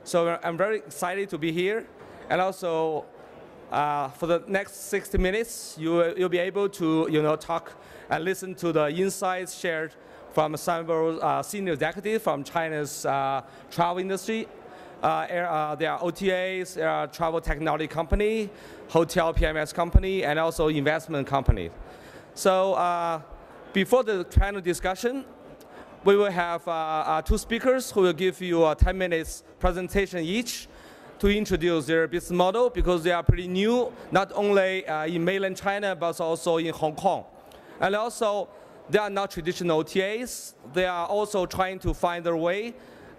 So I'm very excited to be here. And also, for the next 60 minutes, you'll be able to talk and listen to the insights shared from several senior executives from China's travel industry. There are OTAs, there are travel technology company, hotel PMS company, and also investment company. So before the panel discussion, we will have two speakers who will give you a 10 minutes presentation each to introduce their business model, because they are pretty new, not only in mainland China, but also in Hong Kong. And also, they are not traditional OTAs. They are also trying to find their way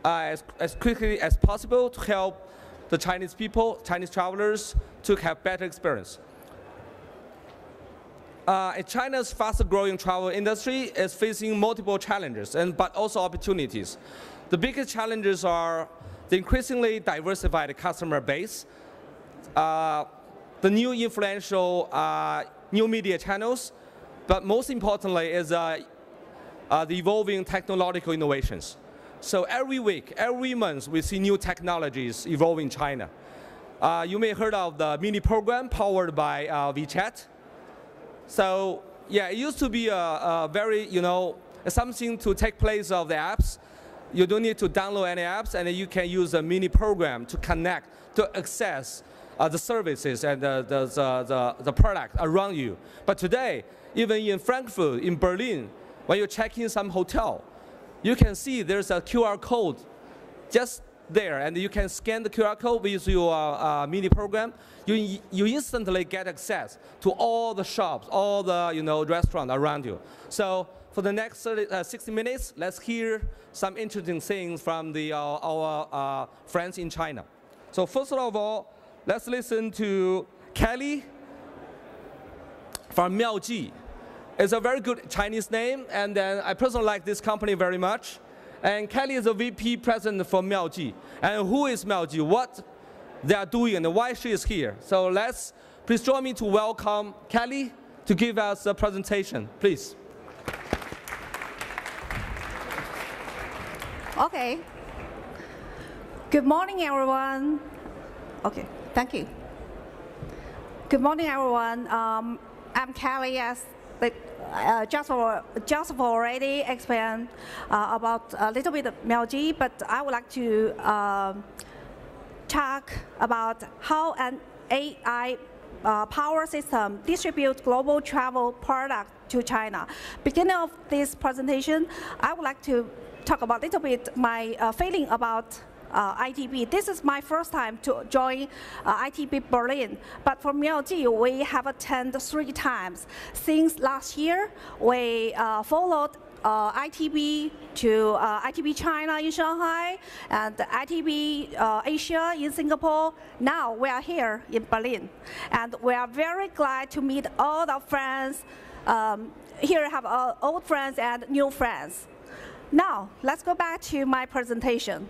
as quickly as possible to help the Chinese people, Chinese travelers, to have better experience. China's fast-growing travel industry is facing multiple challenges, but also opportunities. The biggest challenges are the increasingly diversified customer base, the new influential new media channels, but most importantly is the evolving technological innovations. So every week, every month, we see new technologies evolve in China. You may have heard of the mini program powered by WeChat. So yeah, it used to be a very, something to take place of the apps. You don't need to download any apps, and you can use a mini program to connect, to access the services and the product around you. But today, even in Frankfurt, in Berlin, when you check in some hotel, you can see there's a QR code just there, and you can scan the QR code with your mini program. You instantly get access to all the shops, all the restaurants around you. So for the next 60 minutes, let's hear some interesting things from our friends in China. So first of all, let's listen to Kelly from Mioji. It's a very good Chinese name, and then I personally like this company very much. And Kelly is a VP president for Mioji. And who is Mioji? What they are doing and why she is here. So please join me to welcome Kelly to give us a presentation, please. Okay. Good morning, everyone. Okay, thank you. Good morning, everyone. I'm Kelly, as Joseph already explained about a little bit of Mioji, but I would like to talk about how an AI power system distributes global travel product to China. Beginning of this presentation, I would like to talk about a little bit my feeling about ITB. This is my first time to join ITB Berlin, but for Mioji, we have attended 3 times. Since last year, we followed ITB to ITB China in Shanghai and ITB Asia in Singapore. Now we are here in Berlin, and we are very glad to meet all the friends. Here I have old friends and new friends. Now, let's go back to my presentation.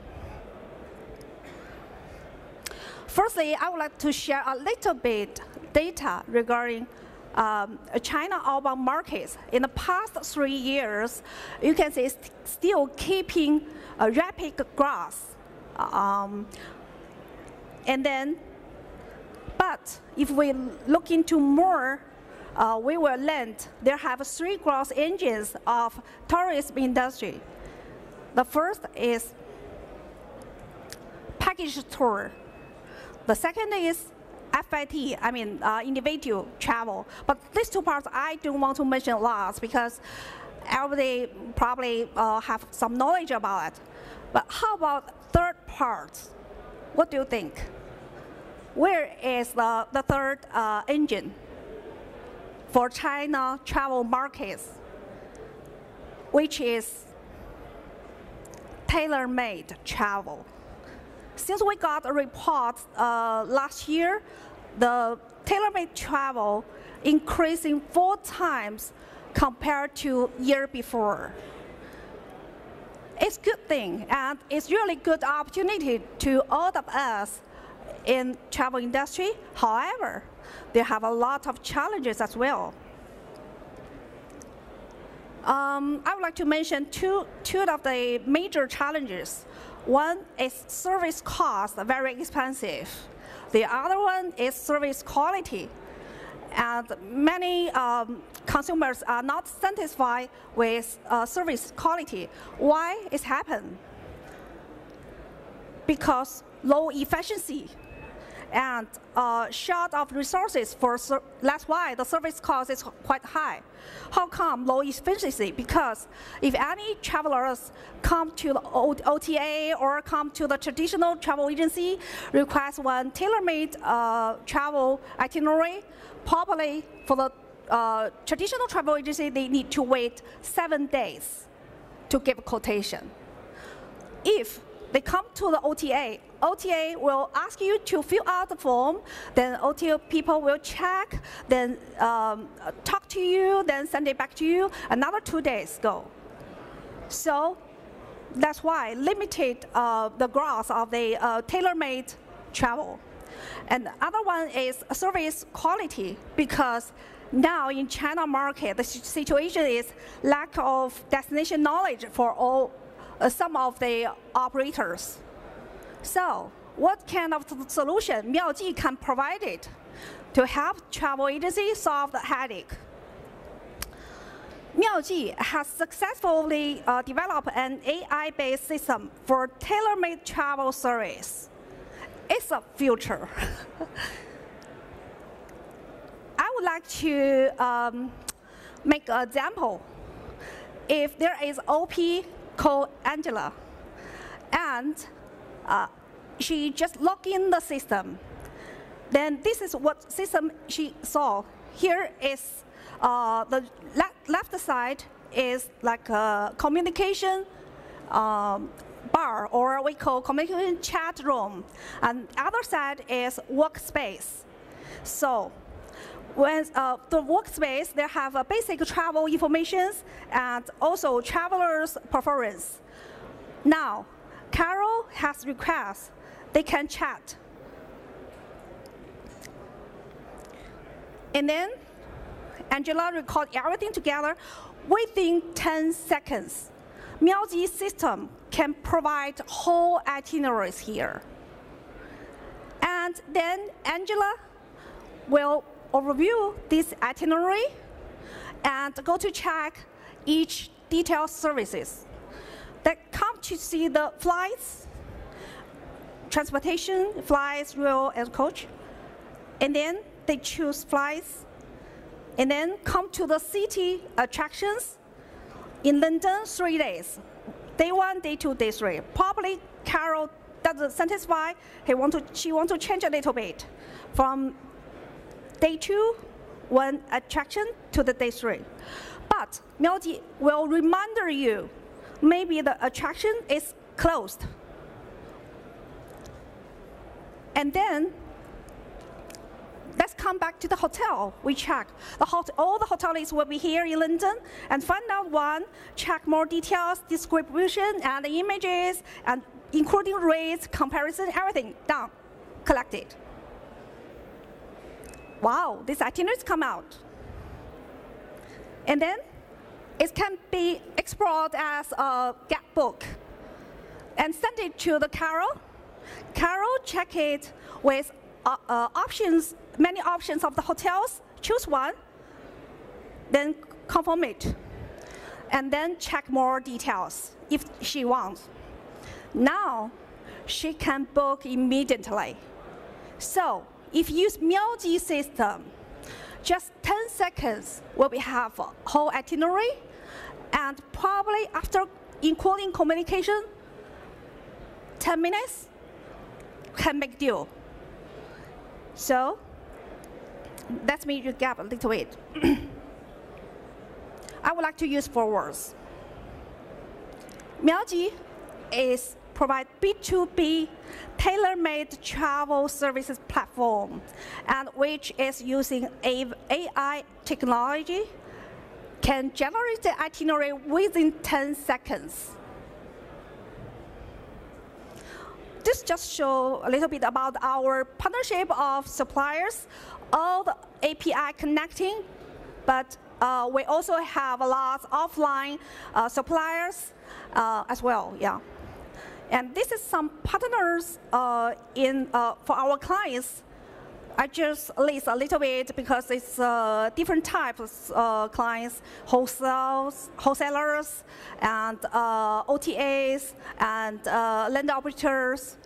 Firstly, I would like to share a little bit data regarding China outbound markets. In the past 3 years, you can see it's still keeping a rapid growth. But if we look into more, we will learn there have 3 growth engines of tourism industry. The first is package tour. The second is FIT, individual travel. But these 2 parts I don't want to mention last because everybody probably have some knowledge about it. But how about third part? What do you think? Where is the third engine for China travel markets, which is tailor-made travel? Since we got a report last year, the tailor-made travel increasing 4 times compared to year before. It's a good thing, and it's really good opportunity to all of us in travel industry. However, they have a lot of challenges as well. I would like to mention two of the major challenges. One is service cost, very expensive. The other one is service quality. And many consumers are not satisfied with service quality. Why it happened? Because low efficiency and short of resources that's why the service cost is quite high. How come low efficiency? Because if any travelers come to the OTA or come to the traditional travel agency, request one tailor-made travel itinerary, probably for the traditional travel agency, they need to wait 7 days to give a quotation. If they come to the OTA will ask you to fill out the form, then OTA people will check, then talk to you, then send it back to you, another 2 days go. So that's why limited the growth of the tailor-made travel. And the other one is service quality, because now in China market, the situation is lack of destination knowledge for some of the operators. So what kind of solution Mioji can provide it to help travel agencies solve the headache? Mioji has successfully developed an AI-based system for tailor-made travel service. It's a future. I would like to make an example. If there is OP called Angela, and she just logged in the system, then this is what system she saw. Here is the left side is like a communication bar, or we call communication chat room, and other side is workspace. So when the workspace, they have a basic travel information and also travelers' preference. Now, Carol has requests. They can chat. And then Angela record everything together within 10 seconds. Mioji system can provide whole itineraries here. And then Angela will overview this itinerary and go to check each detailed services that come to see the flights, transportation, flights, rail, and coach. And then they choose flights, and then come to the city attractions. In London, 3 days. Day 1, day 2, day 3. Probably Carol doesn't satisfy. She wants to change a little bit from day 2, one attraction, to the day 3. But Mioji will remind you, maybe the attraction is closed. And then let's come back to the hotel. We check. All the hotels will be here in London, and find out one, check more details, description, and the images, and including rates, comparison, everything done, collected. Wow, these itineraries come out. And then it can be explored as a gap book and send it to the Carol. Carol check it with options, many options of the hotels, choose one, then confirm it, and then check more details if she wants. Now, she can book immediately. So, if you use Mioji system, just 10 seconds will have a whole itinerary, and probably after including communication, 10 minutes can make deal. So let me recap a little bit. I would like to use 4 words. Mioji provide B2B tailor-made travel services platform, and which is using AI technology, can generate the itinerary within 10 seconds. This just shows a little bit about our partnership of suppliers, all the API connecting, but we also have a lot of offline suppliers as well. Yeah. And this is some partners for our clients. I just list a little bit because it's different types of clients, wholesalers, and OTAs, and land operators.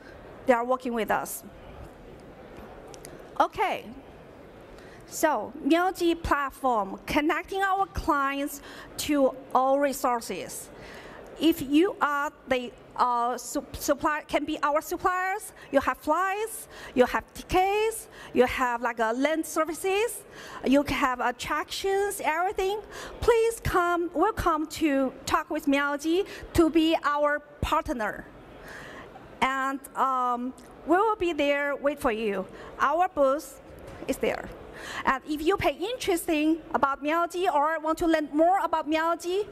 They are working with us. Okay. So, Mioji platform, connecting our clients to all resources. If you are the supplier, can be our suppliers, you have flights, you have tickets, you have like land services, you have attractions, everything. Please welcome to talk with Mioji to be our partner. And we will be there, wait for you. Our booth is there. And if you pay interesting about Mioji or want to learn more about Mioji,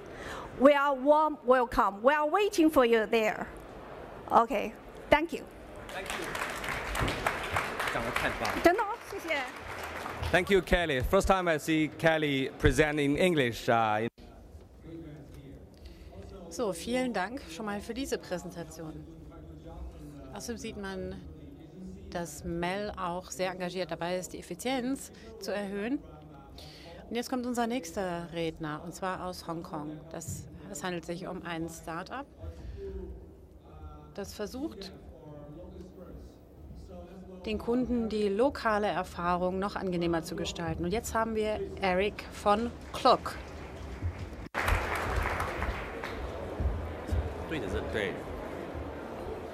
we are warm welcome. We are waiting for you there. Okay, thank you. Thank you. 讲得太棒了。真的哦，谢谢。 Thank you, Kelly. First time I see Kelly present in English. So, vielen Dank schon mal für diese Präsentation. Außerdem sieht man, dass Mel auch sehr engagiert dabei ist, die Effizienz zu erhöhen. Und jetzt kommt unser nächster Redner, und zwar aus Hongkong. Es handelt sich um ein Start-up, das versucht, den Kunden die lokale Erfahrung noch angenehmer zu gestalten. Und jetzt haben wir Eric von Klook.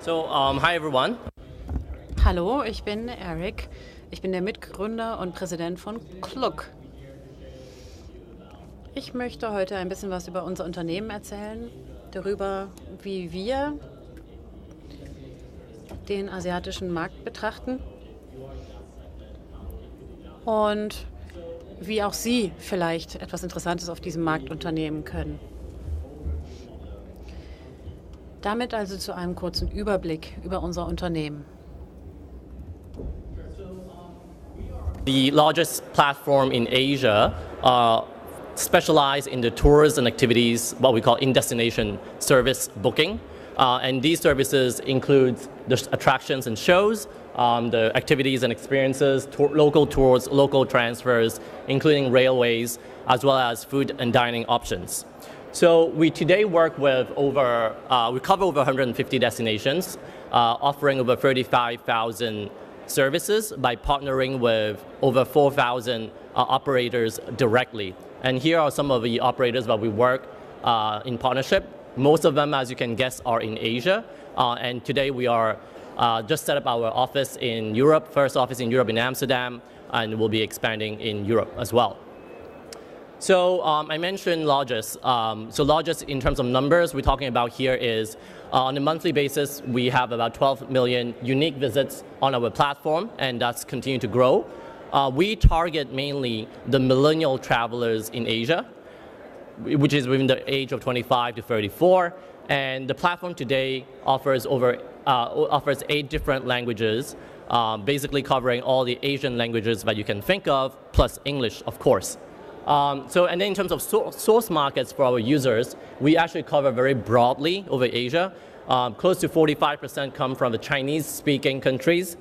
So, hi everyone. Hallo, ich bin Eric. Ich bin der Mitgründer und Präsident von Klook. Ich möchte heute ein bisschen was über unser Unternehmen erzählen, darüber, wie wir den asiatischen Markt betrachten und wie auch Sie vielleicht etwas Interessantes auf diesem Markt unternehmen können. Damit also zu einem kurzen Überblick über unser Unternehmen. The largest platform in Asia specialize in the tours and activities, what we call in-destination service booking. And these services include the attractions and shows, the activities and experiences, local tours, local transfers, including railways, as well as food and dining options. So we today work with we cover over 150 destinations, offering over 35,000 services by partnering with over 4,000 operators directly. And here are some of the operators that we work in partnership. Most of them, as you can guess, are in Asia. And today we are just set up our office in Europe, first office in Europe in Amsterdam, and we'll be expanding in Europe as well. So I mentioned largest. So largest in terms of numbers we're talking about here is on a monthly basis, we have about 12 million unique visits on our platform, and that's continuing to grow. We target mainly the millennial travelers in Asia, which is within the age of 25 to 34. And the platform today offers 8 different languages, basically covering all the Asian languages that you can think of, plus English, of course. And then in terms of source markets for our users, we actually cover very broadly over Asia. Close to 45% come from the Chinese-speaking countries,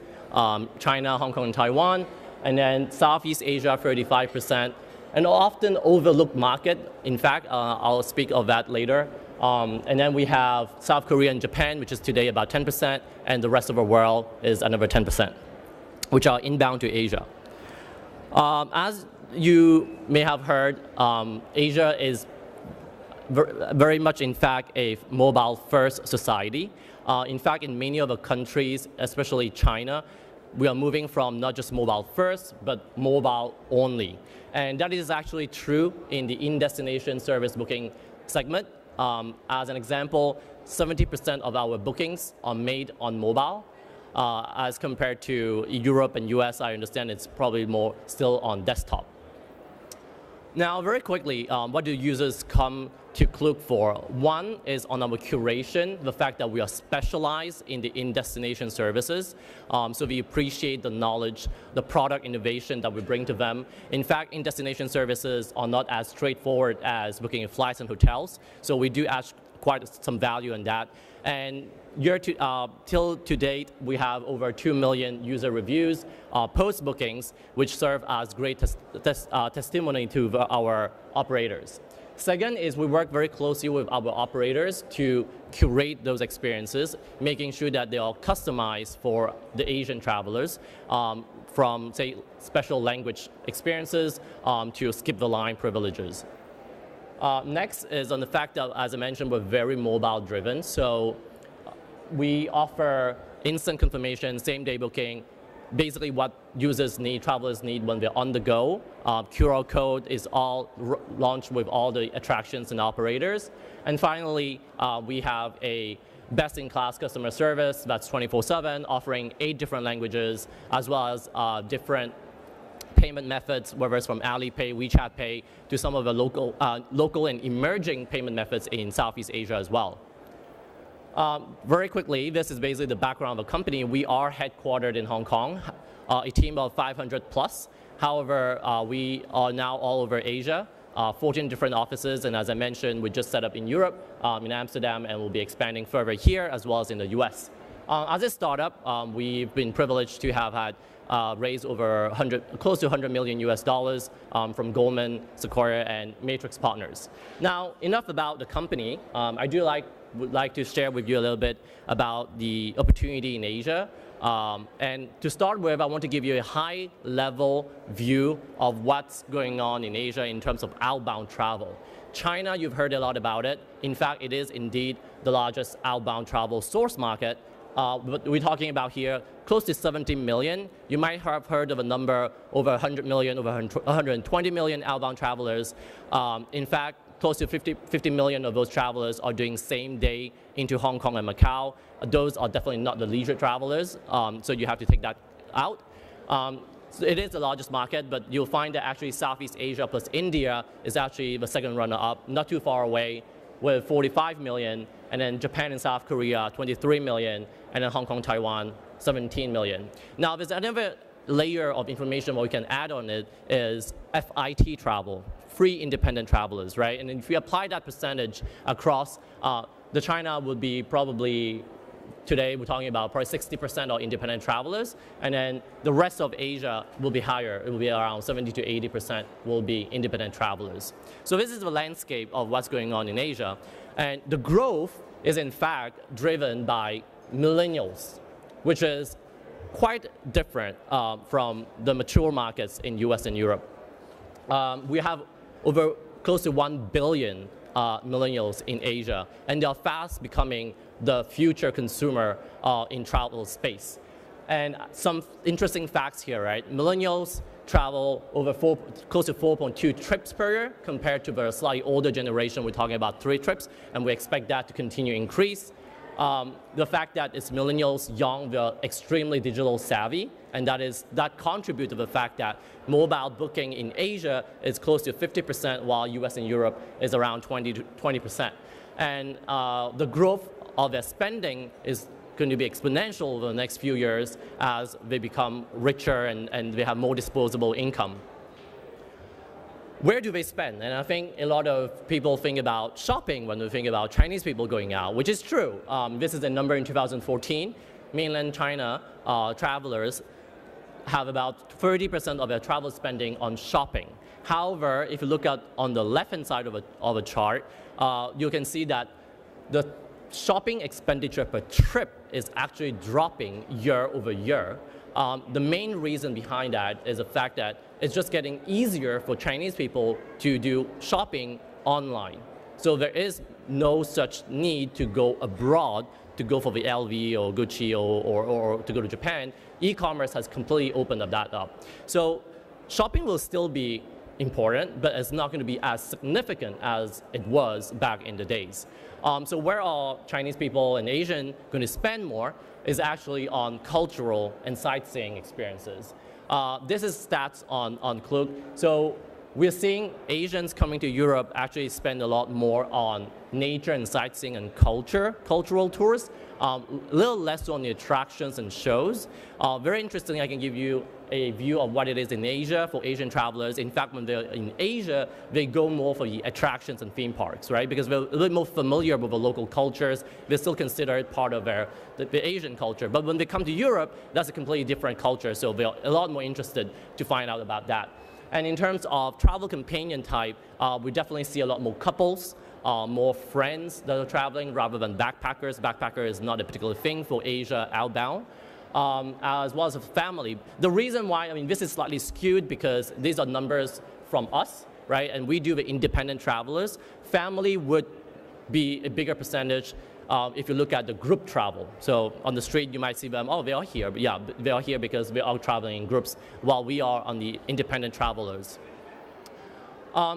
China, Hong Kong, and Taiwan. And then Southeast Asia, 35%. An often overlooked market, in fact, I'll speak of that later. And then we have South Korea and Japan, which is today about 10%, and the rest of the world is another 10%, which are inbound to Asia. As you may have heard, Asia is very much, in fact, a mobile-first society. In fact, in many of the countries, especially China, we are moving from not just mobile-first, but mobile-only. And that is actually true in the in-destination service booking segment. As an example, 70% of our bookings are made on mobile. As compared to Europe and US, I understand it's probably more still on desktop. Now, very quickly, what do users come to Klook for? One is on our curation, the fact that we are specialized in the in-destination services. So we appreciate the knowledge, the product innovation that we bring to them. In fact, in-destination services are not as straightforward as booking flights and hotels. So we do ask quite some value in that. And till to date, we have over 2 million user reviews, post bookings, which serve as great testimony to our operators. Second is we work very closely with our operators to curate those experiences, making sure that they are customized for the Asian travelers, from, say, special language experiences to skip the line privileges. Next is on the fact that, as I mentioned, we're very mobile driven. So we offer instant confirmation, same-day booking, basically what users need, travelers need when they're on the go. QR code is all launched with all the attractions and operators. And finally, we have a best-in-class customer service that's 24/7, offering 8 different languages, as well as different payment methods, whether it's from Alipay, WeChat Pay, to some of the local and emerging payment methods in Southeast Asia as well. Very quickly, this is basically the background of the company. We are headquartered in Hong Kong, a team of 500 plus. However, we are now all over Asia, 14 different offices, and as I mentioned, we just set up in Europe, in Amsterdam, and we'll be expanding further here as well as in the US. As a startup, we've been privileged to have had raised over close to 100 million US dollars from Goldman, Sequoia, and Matrix Partners. Now, enough about the company. I would like to share with you a little bit about the opportunity in Asia. And to start with, I want to give you a high-level view of what's going on in Asia in terms of outbound travel. China, you've heard a lot about it. In fact, it is indeed the largest outbound travel source market. But we're talking about here close to 70 million. You might have heard of a number over 100 million, over 120 million outbound travelers. In fact, close to 50 million of those travelers are doing same day into Hong Kong and Macau. Those are definitely not the leisure travelers, so you have to take that out. So it is the largest market, but you'll find that actually Southeast Asia plus India is actually the second runner-up, not too far away, with 45 million, and then Japan and South Korea, 23 million, and then Hong Kong, Taiwan, 17 million. Now, there's another layer of information what we can add on it is FIT travel, free independent travelers, right? And if we apply that percentage across, the China would be probably, today we're talking about probably 60% are independent travelers, and then the rest of Asia will be higher. It will be around 70 to 80% will be independent travelers. So this is the landscape of what's going on in Asia. And the growth is in fact driven by millennials, which is quite different from the mature markets in US and Europe. We have over close to 1 billion millennials in Asia, and they are fast becoming the future consumer in travel space. And some interesting facts here, right? Millennials travel over close to 4.2 trips per year compared to the slightly older generation. We're talking about 3 trips, and we expect that to continue to increase. The fact that it's millennials, young, they're extremely digital savvy, and that contributes to the fact that mobile booking in Asia is close to 50%, while US and Europe is around 20%. And the growth of their spending is going to be exponential over the next few years as they become richer and they have more disposable income. Where do they spend? And I think a lot of people think about shopping when they think about Chinese people going out, which is true. This is a number in 2014. Mainland China travelers have about 30% of their travel spending on shopping. However, if you look at on the left-hand side of a chart, you can see that the shopping expenditure per trip is actually dropping year over year. The main reason behind that is the fact that it's just getting easier for Chinese people to do shopping online. So there is no such need to go abroad to go for the LV or Gucci or to go to Japan. E-commerce has completely opened that up. So shopping will still be important, but it's not going to be as significant as it was back in the days. So where are Chinese people and Asian going to spend more is actually on cultural and sightseeing experiences. This is stats on Klook. So we're seeing Asians coming to Europe actually spend a lot more on nature and sightseeing and cultural tours, a little less on the attractions and shows. Very interesting, I can give you a view of what it is in Asia for Asian travelers. In fact, when they're in Asia, they go more for the attractions and theme parks, right? Because they're a little more familiar with the local cultures. They still consider it part of the Asian culture. But when they come to Europe, that's a completely different culture. So they're a lot more interested to find out about that. And in terms of travel companion type, we definitely see a lot more couples, more friends that are traveling rather than backpackers. Backpacker is not a particular thing for Asia outbound. As well as a family. The reason why, I mean, this is slightly skewed because these are numbers from us, right? And we do the independent travelers. Family would be a bigger percentage if you look at the group travel. So on the street, you might see them, oh, they are here. But yeah, they are here because we are traveling in groups while we are on the independent travelers.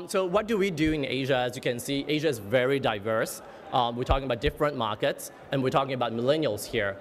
So what do we do in Asia? As you can see, Asia is very diverse. We're talking about different markets, and we're talking about millennials here.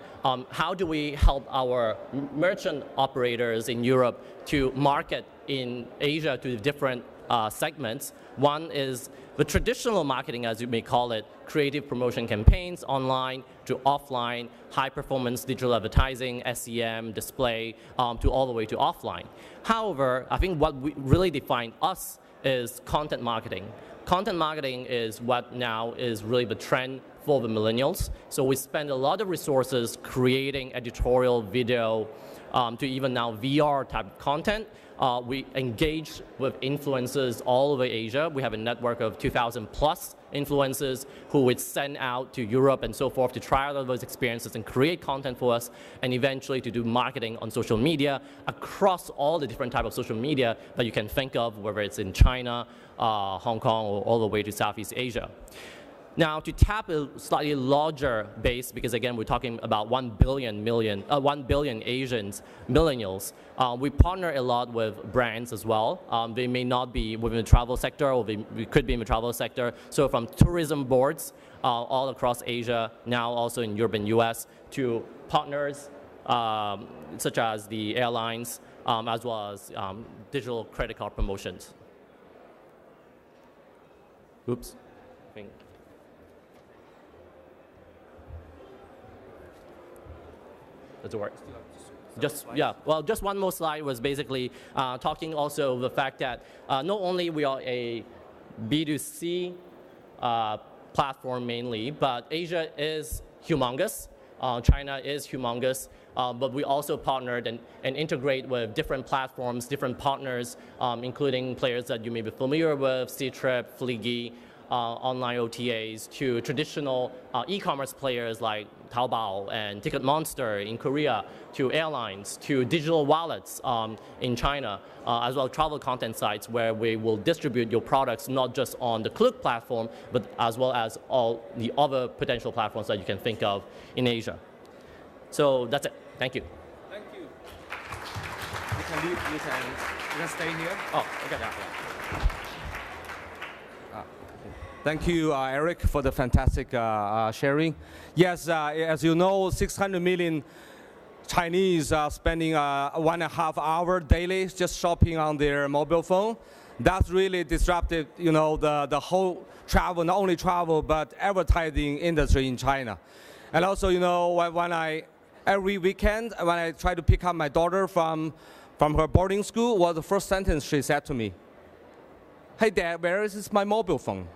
How do we help our merchant operators in Europe to market in Asia to different segments? One is the traditional marketing, as you may call it, creative promotion campaigns online to offline, high-performance digital advertising, SEM, display, to all the way to offline. However, I think what really defines us is content marketing. Content marketing is what now is really the trend for the millennials. So we spend a lot of resources creating editorial, video, to even now VR type content. We engage with influencers all over Asia. We have a network of 2,000 plus influencers who would send out to Europe and so forth to try out those experiences and create content for us, and eventually to do marketing on social media across all the different types of social media that you can think of, whether it's in China, Hong Kong, or all the way to Southeast Asia. Now, to tap a slightly larger base, because again, we're talking about 1 billion Asians, millennials, we partner a lot with brands as well. They may not be within the travel sector, or they could be in the travel sector. So from tourism boards all across Asia, now also in Europe and US, to partners such as the airlines, as well as digital credit card promotions. Oops, I think. Does it work? Just one more slide was basically talking also the fact that not only we are a B2C platform mainly, but Asia is humongous. China is humongous, but we also partnered and integrate with different platforms, different partners, including players that you may be familiar with, Ctrip, Fliggy, online OTAs, to traditional e-commerce players like Taobao and Ticket Monster in Korea, to airlines, to digital wallets in China, as well as travel content sites where we will distribute your products not just on the Klook platform, but as well as all the other potential platforms that you can think of in Asia. So that's it. Thank you. Thank you. You can leave. You can stay here. Oh, okay. Yeah. Thank you, Eric, for the fantastic sharing. Yes, as you know, 600 million Chinese are spending 1.5 hours daily just shopping on their mobile phone. That's really disrupted, you know, the whole travel, not only travel, but advertising industry in China. And also, you know, every weekend, when I try to pick up my daughter from her boarding school, the first sentence she said to me, "Hey, Dad, where is my mobile phone?"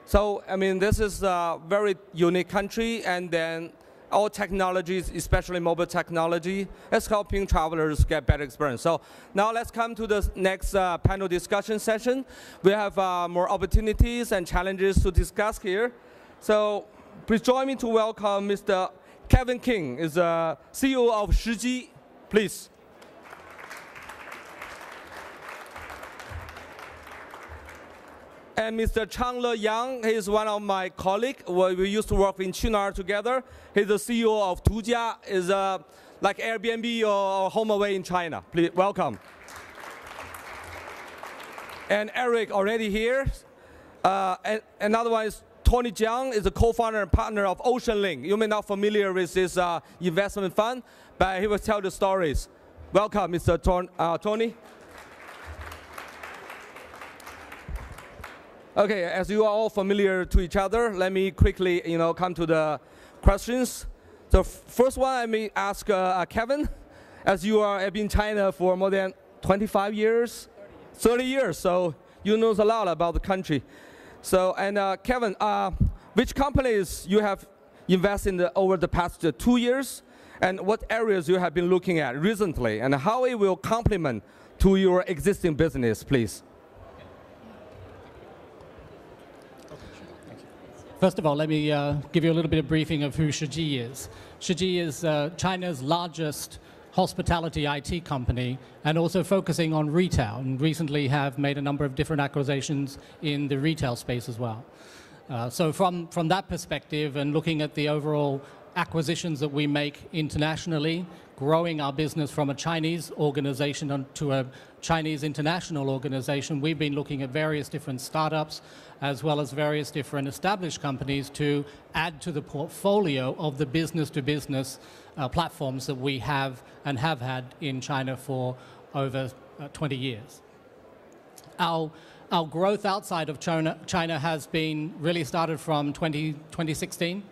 So, I mean, this is a very unique country, and then all technologies, especially mobile technology, is helping travelers get better experience. So now let's come to the next panel discussion session. We have more opportunities and challenges to discuss here. So please join me to welcome Mr. Kevin King, is CEO of Shiji, please. And Mr. Changle Yang, he is one of my colleagues. We used to work in Qunar together. He's the CEO of Tujia, is like Airbnb or HomeAway in China. Please welcome. And Eric already here. And another one is Tony Jiang, is a co-founder and partner of Ocean Link. You may not be familiar with this investment fund, but he will tell the stories. Welcome, Mr. Tony. Okay, as you are all familiar to each other, let me quickly, come to the questions. So first one, I may ask Kevin, as you have been in China for more than 25 years, 30 years, so you know a lot about the country. So, and Kevin, which companies you have invested in over the past 2 years, and what areas you have been looking at recently, and how it will complement to your existing business, please? First of all, let me give you a little bit of briefing of who Shiji is. Shiji is China's largest hospitality IT company and also focusing on retail, and recently have made a number of different acquisitions in the retail space as well. So from that perspective and looking at the overall acquisitions that we make internationally, growing our business from a Chinese organization to a Chinese international organization, we've been looking at various different startups as well as various different established companies to add to the portfolio of the business-to-business platforms that we have and have had in China for over 20 years. Our growth outside of China has been really started from 2016,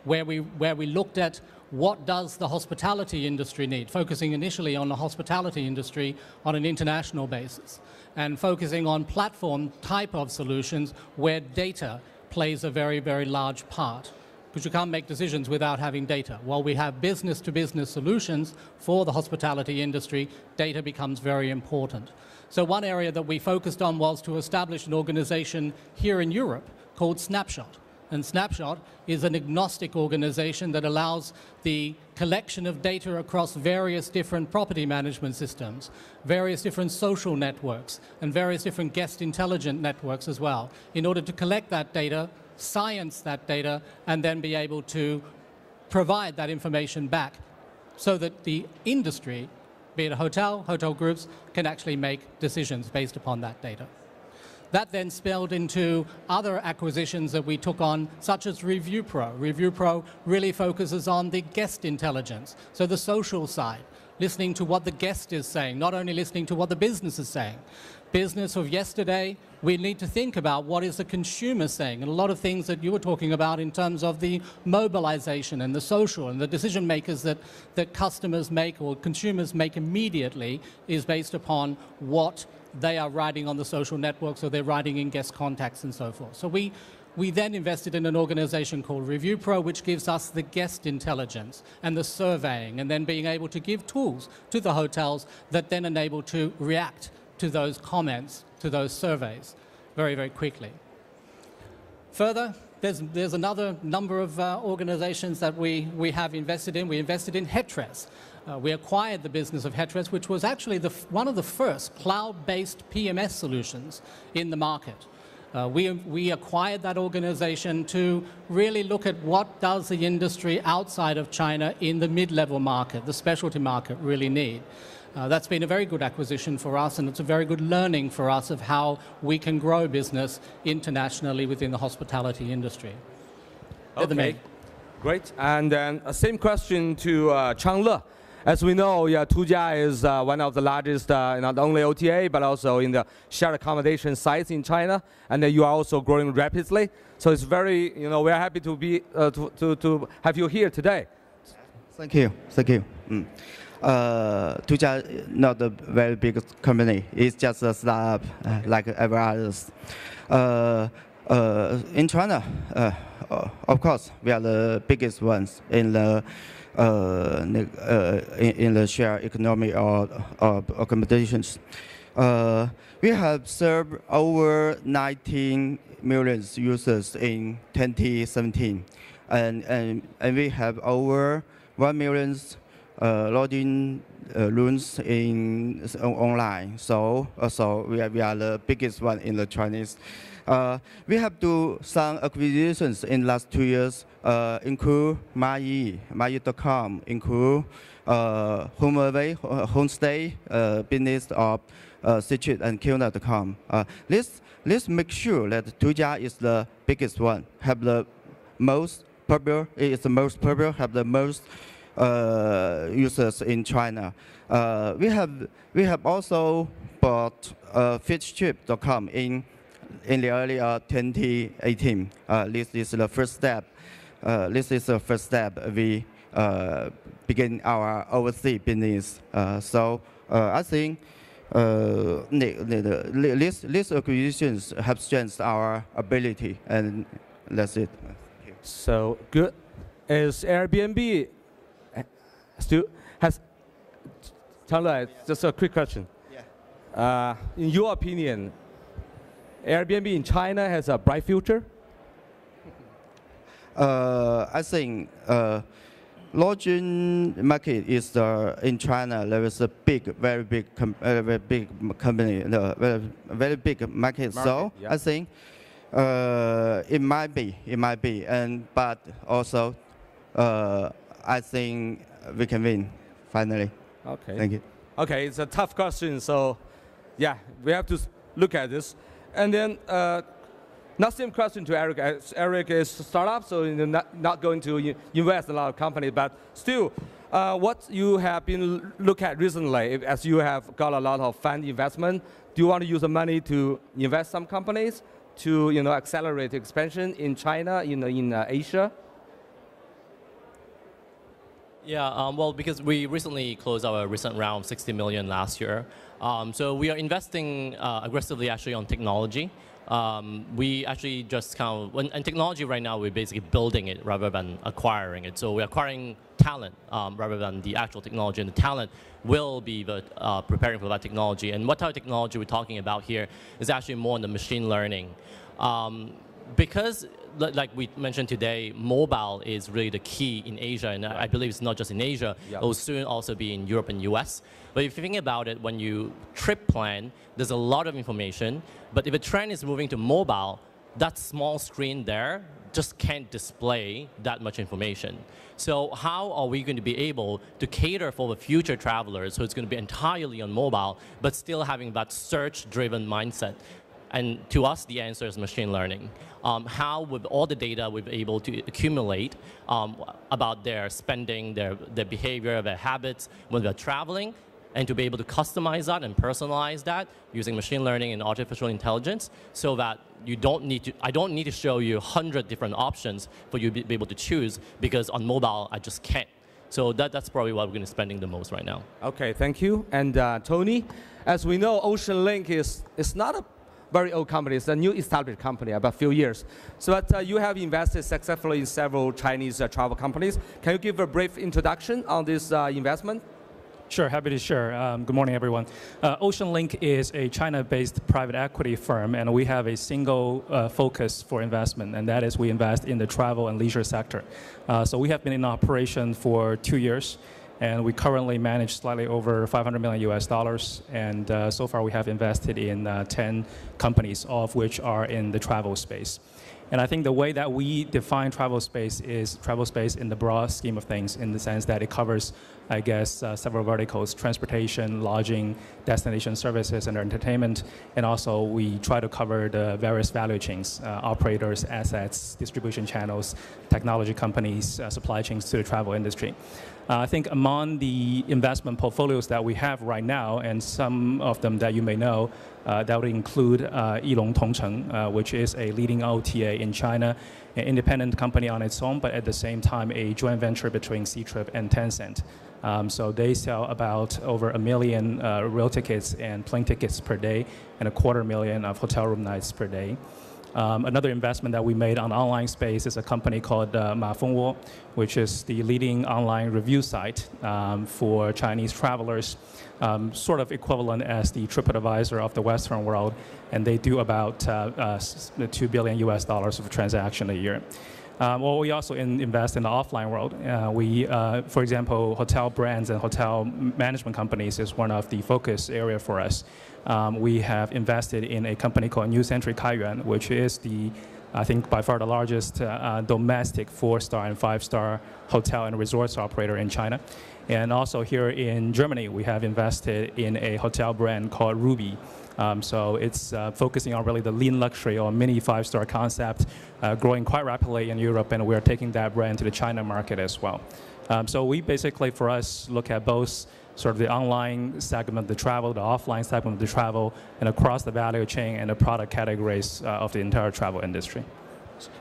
where we looked at what does the hospitality industry need, focusing initially on the hospitality industry on an international basis, and focusing on platform type of solutions where data plays a very, very large part. Because you can't make decisions without having data. While we have business-to-business solutions for the hospitality industry, data becomes very important. So one area that we focused on was to establish an organization here in Europe called Snapshot. And Snapshot is an agnostic organization that allows the collection of data across various different property management systems, various different social networks, and various different guest intelligent networks as well, in order to collect that data, science that data, and then be able to provide that information back so that the industry, be it a hotel groups, can actually make decisions based upon that data. That then spilled into other acquisitions that we took on, such as ReviewPro. ReviewPro really focuses on the guest intelligence, so the social side, listening to what the guest is saying, not only listening to what the business is saying. Business of yesterday, we need to think about what is the consumer saying, and a lot of things that you were talking about in terms of the mobilization and the social and the decision makers that customers make or consumers make immediately is based upon what they are writing on the social networks or they're writing in guest contacts and so forth. So we then invested in an organization called ReviewPro, which gives us the guest intelligence and the surveying, and then being able to give tools to the hotels that then enable to react to those comments, to those surveys very, very quickly. Further, there's another number of organizations that we have invested in. We invested in Hetres. We acquired the business of Hetres, which was actually one of the first cloud-based PMS solutions in the market. We acquired that organization to really look at what does the industry outside of China in the mid-level market, the specialty market, really need. That's been a very good acquisition for us, and it's a very good learning for us of how we can grow business internationally within the hospitality industry. Okay, great. And then same question to Changle. As we know, Tujia is one of the largest, not only OTA, but also in the shared accommodation sites in China, and you are also growing rapidly. So it's very, we are happy to be to have you here today. Thank you. Tujia not a very big company. It's just a startup like every others. In China, of course, we are the biggest ones in the shared economy or accommodations. We have served over 19 million users in 2017, and we have over 1 million lodging rooms online. So we are the biggest one in the Chinese. We have do some acquisitions in last 2 years, include Mioji.com, include HomeAway, Homestay, business of Citrus and Killnet.com. Let's make sure that Tujia is the biggest one, have the most popular, have the most users in China. We have also bought fishtrip.com in in the early 2018. This is the first step. We begin our overseas business. So I think these acquisitions have strengthened our ability, and that's it. So good. Is Airbnb still has? Changle, just a quick question. Yeah. In your opinion, Airbnb in China has a bright future? I think lodging market is in China. There is a very big company, very big market. So yeah. I think it might be, but also I think we can win finally. Okay. Thank you. Okay, it's a tough question, so yeah, we have to look at this, and then. Not same question to Eric. Eric is a startup, so you're not going to invest in a lot of companies. But still, what you have been look at recently, as you have got a lot of fund investment, do you want to use the money to invest some companies to accelerate expansion in China, in Asia? Yeah, well, because we recently closed our recent round of 60 million last year. So we are investing aggressively actually on technology. We actually just and technology right now, we're basically building it rather than acquiring it. So we're acquiring talent rather than the actual technology, and the talent will be preparing for that technology. And what type of technology we're talking about here is actually more on the machine learning. Because, like we mentioned today, mobile is really the key in Asia, and I believe it's not just in Asia, it will soon also be in Europe and US. But if you think about it, when you trip plan, there's a lot of information, but if a trend is moving to mobile, that small screen there just can't display that much information. So how are we going to be able to cater for the future travelers who is going to be entirely on mobile, but still having that search-driven mindset? And to us, the answer is machine learning. How, with all the data we've able to accumulate about their spending, their behavior, their habits when they're traveling, and to be able to customize that and personalize that using machine learning and artificial intelligence, so that I don't need to show you 100 different options for you to be able to choose, because on mobile, I just can't. So that's probably what we're going to be spending the most right now. Okay, thank you. And Tony, as we know, Ocean Link is not a very old company. It's a new established company, about a few years. So you have invested successfully in several Chinese travel companies. Can you give a brief introduction on this investment? Sure, happy to share. Good morning, everyone. Ocean Link is a China-based private equity firm, and we have a single focus for investment, and that is we invest in the travel and leisure sector. So we have been in operation for 2 years, and we currently manage slightly over $500 million US, and so far we have invested in 10 companies, all of which are in the travel space. And I think the way that we define travel space is travel space in the broad scheme of things, in the sense that it covers, I guess, several verticals: transportation, lodging, destination services, and entertainment. And also we try to cover the various value chains, operators, assets, distribution channels, technology companies, supply chains to the travel industry. I think among the investment portfolios that we have right now, and some of them that you may know, that would include Yilong Tongcheng, which is a leading OTA in China, an independent company on its own, but at the same time a joint venture between Ctrip and Tencent. So they sell about over 1 million rail tickets and plane tickets per day, and 250,000 of hotel room nights per day. Another investment that we made on the online space is a company called Ma Fengwo, which is the leading online review site for Chinese travelers, sort of equivalent as the TripAdvisor of the Western world, and they do about $2 billion US of transaction a year. Well, we also invest in the offline world. For example, hotel brands and hotel management companies is one of the focus area for us. We have invested in a company called New Century Kaiyuan, which is I think by far the largest domestic 4-star and 5-star hotel and resorts operator in China. And also here in Germany, we have invested in a hotel brand called Ruby. So it's focusing on really the lean luxury or mini 5-star concept, growing quite rapidly in Europe, and we're taking that brand to the China market as well. So we basically, for us, look at both sort of the online segment of the travel, the offline segment of the travel, and across the value chain and the product categories of the entire travel industry.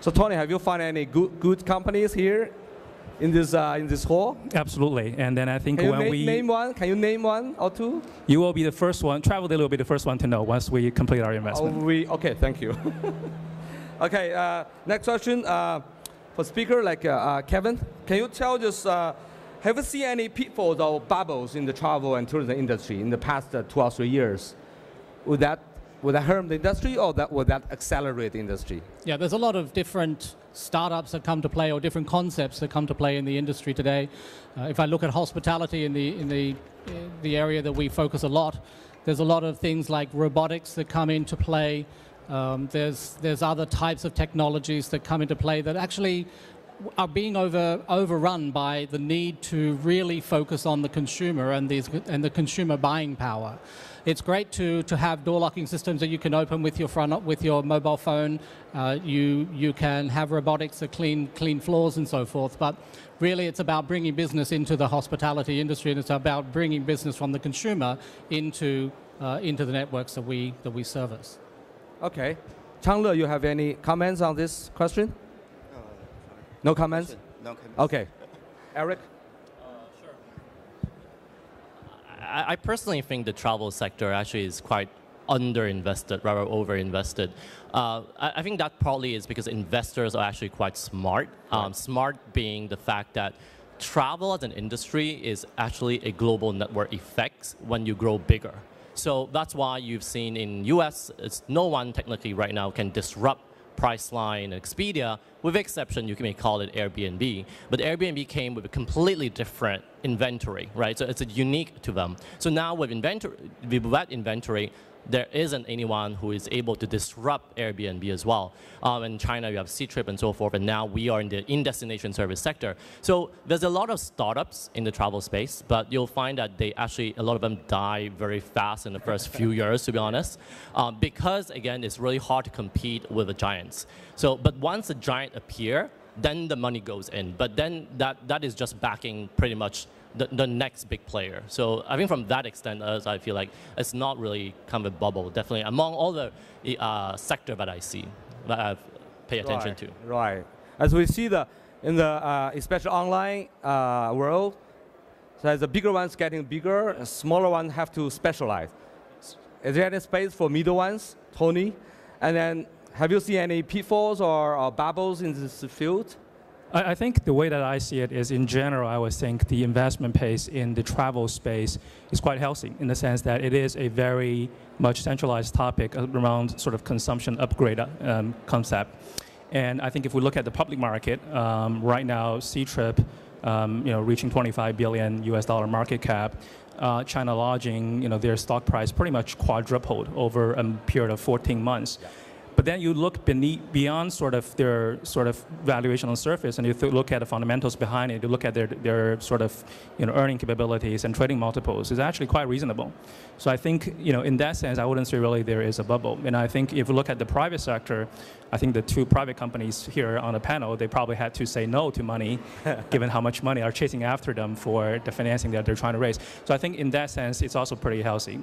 So Tony, have you found any good companies here in this hall? Absolutely, and then I think when we name one, can you name one or two? You will be the first one. TravelDaily will be the first one to know once we complete our investment. Okay, thank you. Okay, next question for speaker like Kevin. Can you tell us, have you seen any pitfalls or bubbles in the travel and tourism industry in the past 2 or 3 years? Would that harm the industry, or would that accelerate the industry? Yeah, there's a lot of different startups that come to play, or different concepts that come to play in the industry today. If I look at hospitality in the area that we focus a lot, there's a lot of things like robotics that come into play. There's other types of technologies that come into play that actually are being overrun by the need to really focus on the consumer and the consumer buying power. It's great to have door locking systems that you can open with your mobile phone. You can have robotics that clean floors and so forth. But really, it's about bringing business into the hospitality industry, and it's about bringing business from the consumer into the networks that we service. Okay, Changle, you have any comments on this question? No comments? No comments. Okay. Eric? Sure. I personally think the travel sector actually is quite underinvested, rather overinvested. I think that probably is because investors are actually quite smart. Smart being the fact that travel as an industry is actually a global network effect when you grow bigger. So that's why you've seen in US, no one technically right now can disrupt Priceline and Expedia, with the exception, you may call it Airbnb. But Airbnb came with a completely different inventory, right? So it's unique to them. So now with that inventory, there isn't anyone who is able to disrupt Airbnb as well. In China, you have Ctrip and so forth, and now we are in the in-destination service sector. So there's a lot of startups in the travel space, but you'll find that a lot of them die very fast in the first few years, to be honest, because again, it's really hard to compete with the giants. So, but once a giant appear, then the money goes in. But then that is just backing pretty much the next big player. So I think from that extent, I feel like it's not really kind of a bubble, definitely among all the sector that I see, that I've paid attention to. Right. As we see in the especially online world, so as the bigger ones getting bigger, smaller ones have to specialize. Is there any space for middle ones, Tony? And then have you seen any pitfalls or bubbles in this field? I think the way that I see it is, in general, I would think the investment pace in the travel space is quite healthy, in the sense that it is a very much centralized topic around sort of consumption upgrade concept. And I think if we look at the public market, right now, Ctrip, reaching $25 billion market cap, China Lodging, their stock price pretty much quadrupled over a period of 14 months. Yeah. But then you look beyond sort of their sort of valuation on the surface, and you look at the fundamentals behind it. You look at their sort of earning capabilities and trading multiples. It's actually quite reasonable. So I think in that sense, I wouldn't say really there is a bubble. And I think if you look at the private sector, I think the two private companies here on the panel, they probably had to say no to money, given how much money are chasing after them for the financing that they're trying to raise. So I think in that sense, it's also pretty healthy.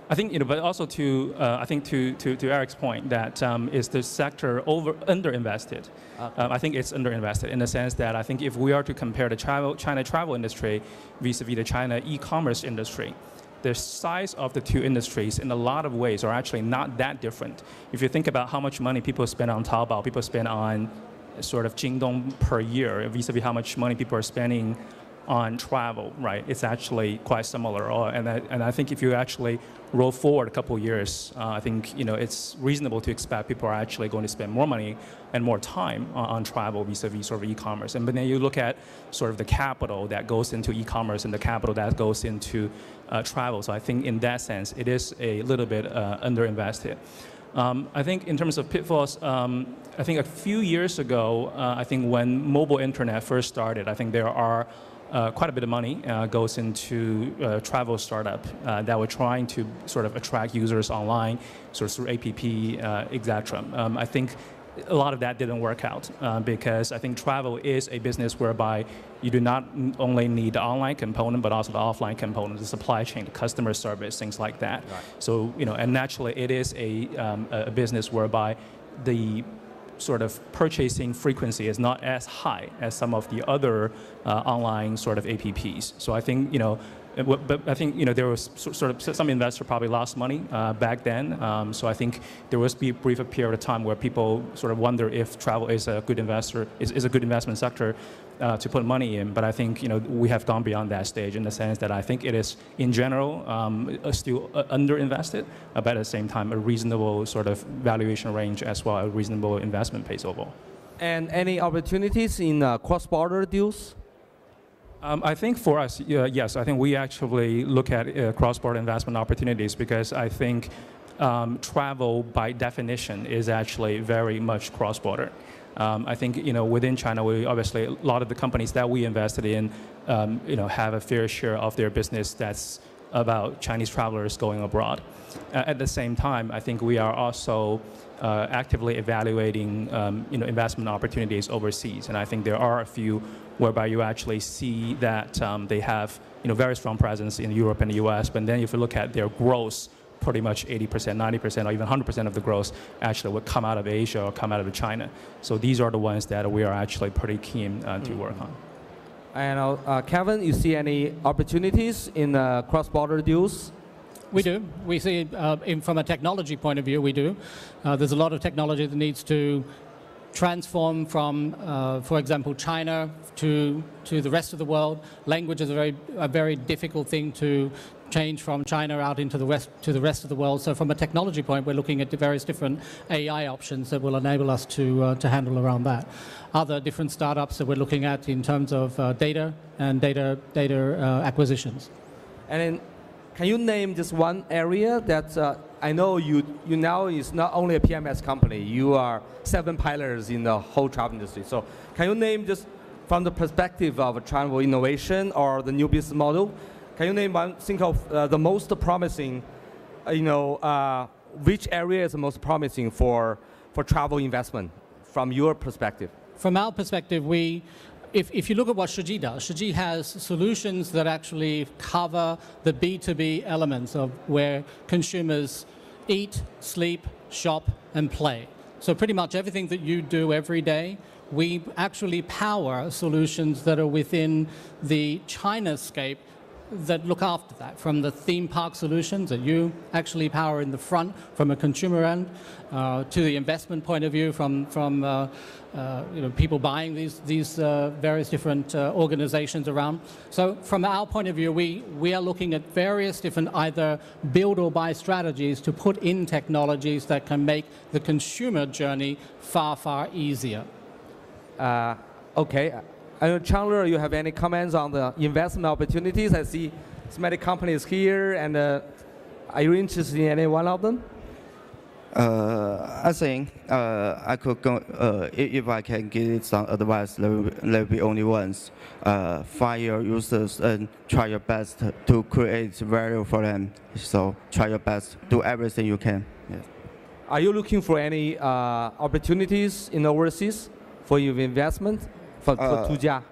I think, but also I think to Eric's point, that is the sector underinvested. I think it's underinvested in the sense that I think if we are to compare the China travel industry vis-a-vis the China e-commerce industry, the size of the two industries in a lot of ways are actually not that different. If you think about how much money people spend on Taobao, people spend on sort of Jingdong per year, vis-a-vis how much money people are spending on travel, right? It's actually quite similar. And I think if you actually roll forward a couple of years, I think it's reasonable to expect people are actually going to spend more money and more time on travel vis-a-vis sort of e-commerce. And but then you look at sort of the capital that goes into e-commerce and the capital that goes into travel. So I think in that sense, it is a little bit underinvested. I think in terms of pitfalls, I think a few years ago, I think when mobile internet first started, I think there are quite a bit of money goes into travel startup that were trying to sort of attract users online, sort of through APP, etc. I think a lot of that didn't work out because I think travel is a business whereby you do not only need the online component, but also the offline component, the supply chain, the customer service, things like that. Right. So, and naturally it is a business whereby the sort of purchasing frequency is not as high as some of the other online sort of APPs. So I think, but I think there was sort of some investor probably lost money back then. So I think there was a brief period of time where people sort of wonder if travel is a good is a good investment sector to put money in. But I think we have gone beyond that stage in the sense that I think it is in general still underinvested, but at the same time a reasonable sort of valuation range as well, a reasonable investment pace overall. And any opportunities in cross-border deals? I think for us, yes, I think we actually look at cross-border investment opportunities because I think travel by definition is actually very much cross-border. I think within China, we obviously a lot of the companies that we invested in, have a fair share of their business that's about Chinese travelers going abroad. At the same time, I think we are also actively evaluating investment opportunities overseas, and I think there are a few whereby you actually see that they have very strong presence in Europe and the US, but then if you look at their growth, pretty much 80%, 90%, or even 100% of the growth actually would come out of Asia or come out of China. So these are the ones that we are actually pretty keen to work on. And Kevin, you see any opportunities in cross-border deals? We do. We see, from a technology point of view, we do. There's a lot of technology that needs to transform from, for example, China to the rest of the world. Language is a very difficult thing to change from China out into the rest of the world. So from a technology point, we're looking at the various different AI options that will enable us to handle around that. Other different startups that we're looking at in terms of data and data acquisitions. And then, can you name just one area that I know you now is not only a PMS company, you are 7 pillars in the whole travel industry. So can you name just from the perspective of travel innovation or the new business model, can you name one, think of the most promising, which area is the most promising for travel investment from your perspective? From our perspective, if you look at what Shiji does, Shiji has solutions that actually cover the B2B elements of where consumers eat, sleep, shop, and play. So pretty much everything that you do every day, we actually power solutions that are within the China-scape that look after that, from the theme park solutions that you actually power in the front from a consumer end, to the investment point of view from people buying these various different organizations around. So from our point of view, we are looking at various different either build or buy strategies to put in technologies that can make the consumer journey far, far easier. Okay. Changle, you have any comments on the investment opportunities? I see so many companies here, and are you interested in any one of them? I think I could go, if I can give some advice, there will be only once. Find your users and try your best to create value for them. So try your best, do everything you can. Yes. Are you looking for any opportunities in overseas for your investment? For Tujia?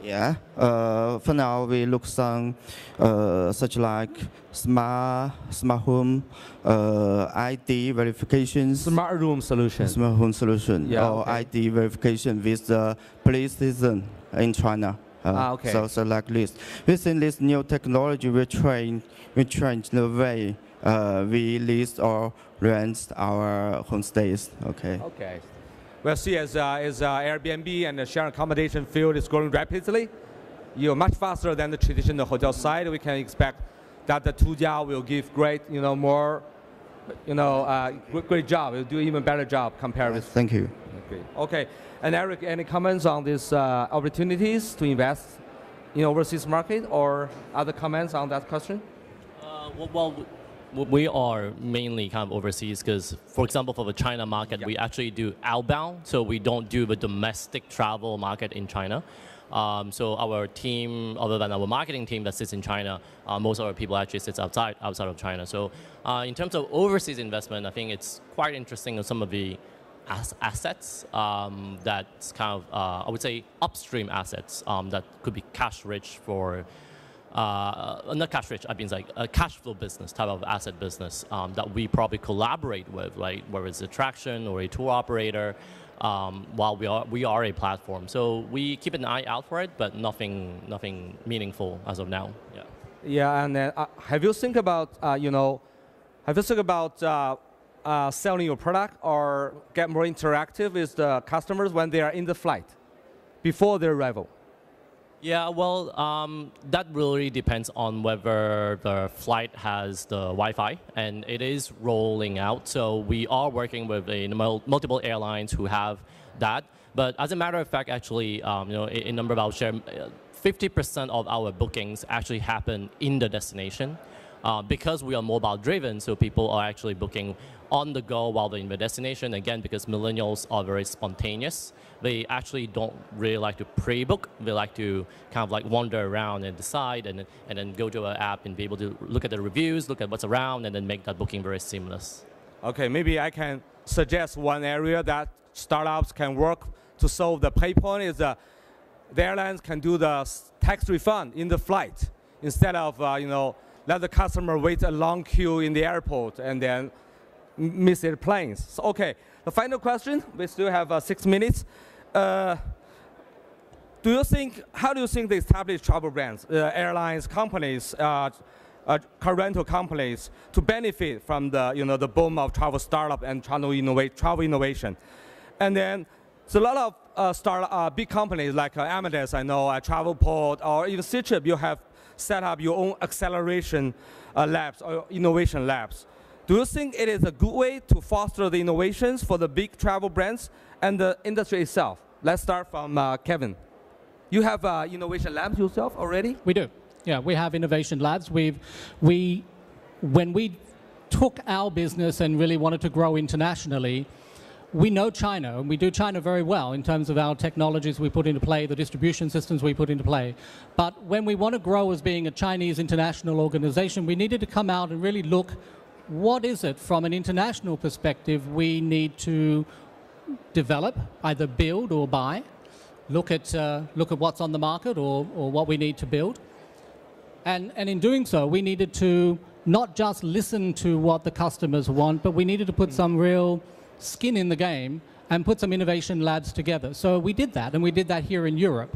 Yeah. For now, we look some such like smart home ID verification. Smart room solution. Smart home solution. Yeah, or okay. ID verification with the police station in China. Okay. So like this. Within this new technology, we change the way we lease or rent our homestays. Okay. Okay. We'll see as Airbnb and the shared accommodation field is growing rapidly, much faster than the traditional hotel side. We can expect that the Tujia will give great, more, great job. It will do even better job compared with. Thank you. Okay. And Eric, any comments on these opportunities to invest in overseas market or other comments on that question? We are mainly kind of overseas because, for example, for the China market, we actually do outbound, so we don't do the domestic travel market in China. So our team, other than our marketing team that sits in China, most of our people actually sits outside of China. So in terms of overseas investment, I think it's quite interesting of some of the assets that's kind of, I would say, upstream assets that could be cash rich for, not cash rich, I mean, it's like a cash flow business type of asset business that we probably collaborate with, right? Whether it's a attraction or a tour operator, while we are a platform. So we keep an eye out for it, but nothing meaningful as of now. Yeah. Yeah, and then have you think about selling your product or get more interactive with the customers when they are in the flight before their arrival? Yeah, well, that really depends on whether the flight has the Wi-Fi, and it is rolling out. So we are working with multiple airlines who have that. But as a matter of fact, actually, a number of our share, 50% of our bookings actually happen in the destination. Because we are mobile driven, so people are actually booking on the go while they're in the destination. Again, because millennials are very spontaneous, they actually don't really like to pre-book. They like to kind of like wander around and decide and then go to an app and be able to look at the reviews, look at what's around, and then make that booking very seamless. Okay, maybe I can suggest one area that startups can work to solve the pain point is the airlines can do the tax refund in the flight instead of, let the customer wait a long queue in the airport and then miss their planes. So, okay, the final question, we still have 6 minutes. How do you think the established travel brands, airlines, companies, car rental companies, to benefit from the boom of travel startup and travel innovation? And then there's a lot of big companies like Amadeus, I know, Travelport, or even Ctrip, you have set up your own acceleration labs or innovation labs. Do you think it is a good way to foster the innovations for the big travel brands and the industry itself? Let's start from Kevin. You have innovation labs yourself already? We do. Yeah, we have innovation labs. When we took our business and really wanted to grow internationally, we know China, and we do China very well in terms of our technologies we put into play, the distribution systems we put into play. But when we want to grow as being a Chinese international organization, we needed to come out and really look, what is it from an international perspective we need to develop, either build or buy, look at what's on the market or what we need to build. And in doing so, we needed to not just listen to what the customers want, but we needed to put some real skin in the game and put some innovation labs together. So we did that, and we did that here in Europe.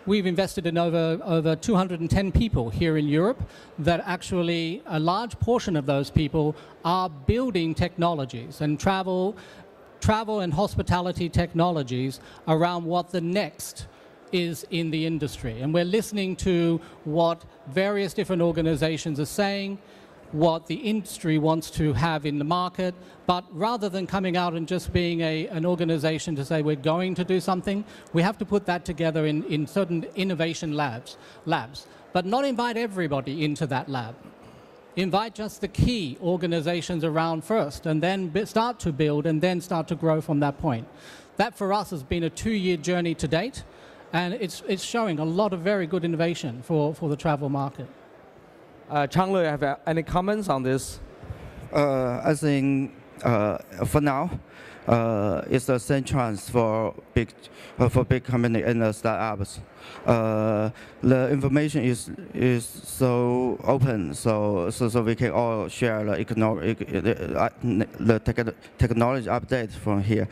We've invested in over 210 people here in Europe that actually, a large portion of those people are building technologies and travel and hospitality technologies around what the next is in the industry. And we're listening to what various different organizations are saying, what the industry wants to have in the market, but rather than coming out and just being an organization to say we're going to do something, we have to put that together in certain innovation labs, but not invite everybody into that lab. Invite just the key organizations around first, and then start to build and then start to grow from that point. That for us has been a 2-year journey to date, and it's showing a lot of very good innovation for the travel market. Changle, you have any comments on this? I think for now, it's the same chance for big company and startups. The information is so open, so we can all share the technology update from here.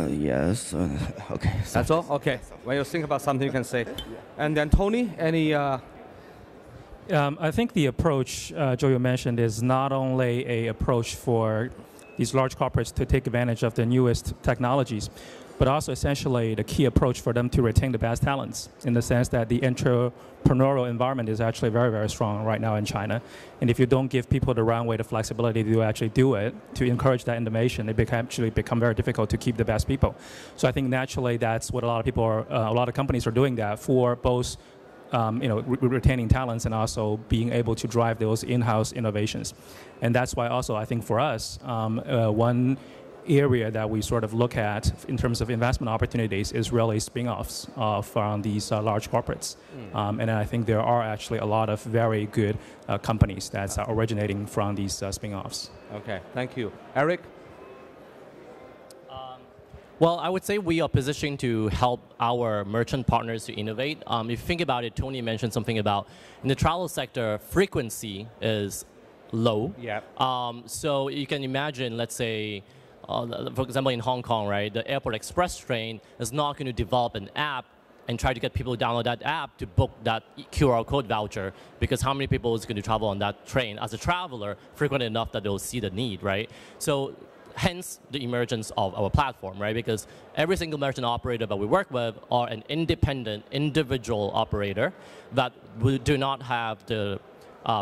Yes. Okay. That's all. Okay. When you think about something, you can say. And then Tony, any? I think the approach Joe mentioned is not only an approach for these large corporates to take advantage of the newest technologies, but also essentially the key approach for them to retain the best talents, in the sense that the entrepreneurial environment is actually very, very strong right now in China. And if you don't give people the runway, the flexibility to actually do it, to encourage that innovation, it actually become very difficult to keep the best people. So I think naturally that's what a lot of companies are doing that for, both retaining talents and also being able to drive those in-house innovations. And that's why also I think for us, one area that we sort of look at in terms of investment opportunities is really spin-offs from these large corporates. And I think there are actually a lot of very good companies that are originating from these spin-offs. Okay, thank you. Eric? Well, I would say we are positioned to help our merchant partners to innovate. If you think about it, Tony mentioned something about in the travel sector, frequency is low. Yeah. So you can imagine, let's say, for example, in Hong Kong, right, the Airport Express train is not going to develop an app and try to get people to download that app to book that QR code voucher, because how many people is going to travel on that train as a traveler frequent enough that they'll see the need, right? So hence the emergence of our platform, right? Because every single merchant operator that we work with are an independent, individual operator that do not have the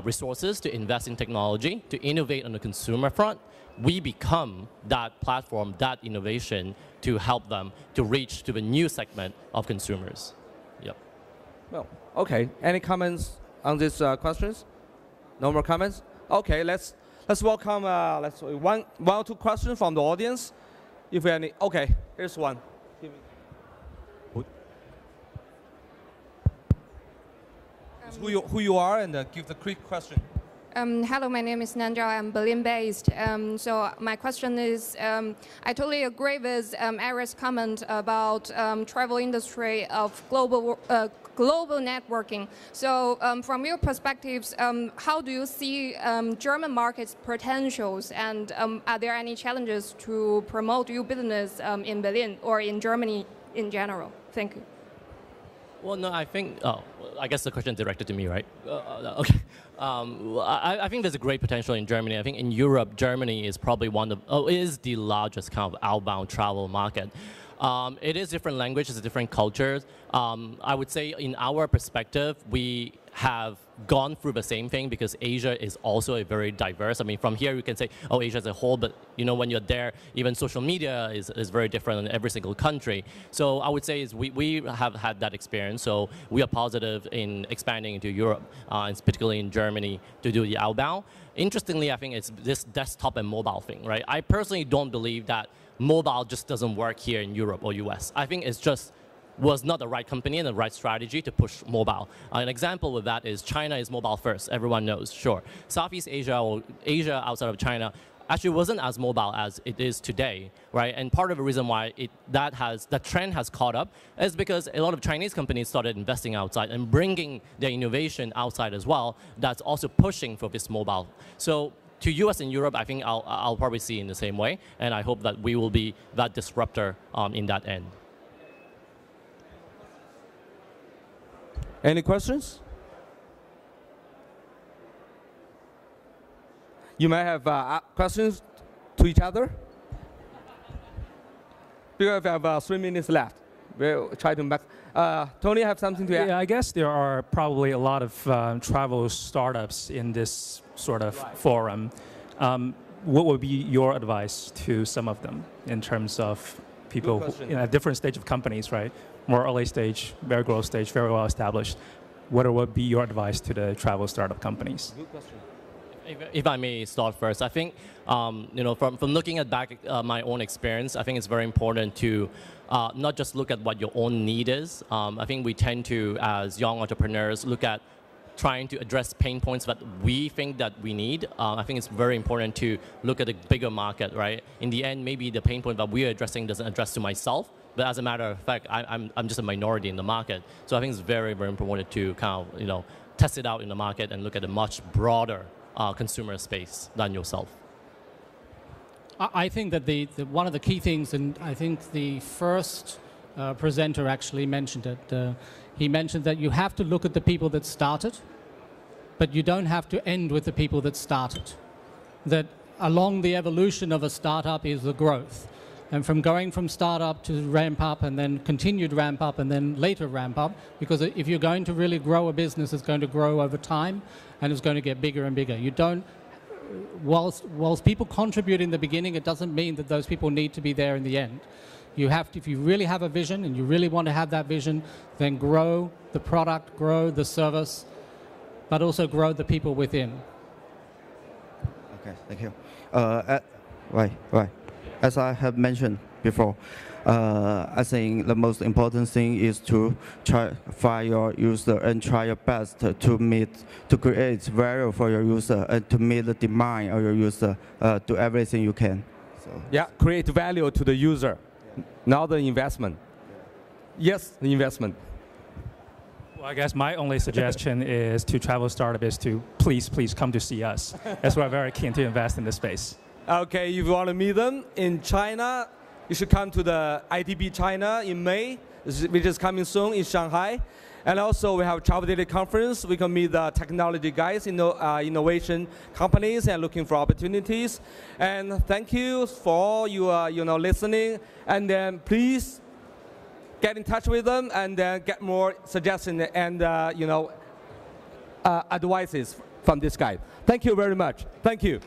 resources to invest in technology, to innovate on the consumer front. We become that platform, that innovation to help them to reach to the new segment of consumers. Yep. Well, okay. Any comments on these questions? No more comments? Okay, let's welcome one or two questions from the audience. If we have any, okay, here's one. Who you are and give the quick question. Hello, my name is Nandra. I'm Berlin-based. So my question is, I totally agree with Eric's comment about travel industry of global networking. So from your perspectives, how do you see German market's potentials, and are there any challenges to promote your business in Berlin or in Germany in general? Thank you. Well, no, I think, I guess the question is directed to me, right? Okay. I think there's a great potential in Germany. I think in Europe, Germany is probably is the largest kind of outbound travel market. It is different languages, different cultures. I would say in our perspective, we have gone through the same thing because Asia is also a very diverse. I mean, from here you can say, oh, Asia as a whole, but you know, when you're there, even social media is very different in every single country. So I would say is we have had that experience. So we are positive in expanding into Europe, and particularly in Germany, to do the outbound. Interestingly, I think it's this desktop and mobile thing, right? I personally don't believe that mobile just doesn't work here in Europe or US. I think it's just was not the right company and the right strategy to push mobile. An example with that is China is mobile first, everyone knows, sure. Southeast Asia or Asia outside of China actually wasn't as mobile as it is today, right? And part of the reason why that trend has caught up is because a lot of Chinese companies started investing outside and bringing their innovation outside as well. That's also pushing for this mobile. So to US and Europe, I think I'll probably see in the same way, and I hope that we will be that disruptor in that end. Any questions? You may have questions to each other. Because we have 3 minutes left. We'll try to make. Tony, have something to add? Yeah, I guess there are probably a lot of travel startups in this sort of forum. What would be your advice to some of them in terms of people who, in a different stage of companies, right? More early stage, very growth stage, very well established. What would be your advice to the travel startup companies? Good question. If I may start first, I think you know, from looking at back my own experience, I think it's very important to not just look at what your own need is. I think we tend to, as young entrepreneurs, look at trying to address pain points that we think that we need. I think it's very important to look at the bigger market, right? In the end, maybe the pain point that we are addressing doesn't address to myself, but as a matter of fact, I'm just a minority in the market. So I think it's very, very important to kind of, you know, test it out in the market and look at a much broader consumer space than yourself. I think that one of the key things, and I think the first presenter actually mentioned it, he mentioned that you have to look at the people that started, but you don't have to end with the people that started. That along the evolution of a startup is the growth. And from going from startup to ramp up and then continued ramp up and then later ramp up, because if you're going to really grow a business, it's going to grow over time and it's going to get bigger and bigger. You don't, whilst people contribute in the beginning, it doesn't mean that those people need to be there in the end. You have to, if you really have a vision and you really want to have that vision, then grow the product, grow the service, but also grow the people within. Okay, thank you. Right. As I have mentioned before, I think the most important thing is to find your user and try your best to create value for your user and to meet the demand of your user. Do everything you can. So. Yeah, create value to the user, Now the investment. Yes, the investment. Well, I guess my only suggestion is to travel startup is to please come to see us. As we're very keen to invest in this space. Okay, if you want to meet them in China, you should come to the ITB China in May, which is coming soon in Shanghai. And also we have TravelDaily conference. We can meet the technology guys, innovation companies, and looking for opportunities. And thank you for your listening. And then please get in touch with them and then get more suggestions and advices from this guy. Thank you very much. Thank you.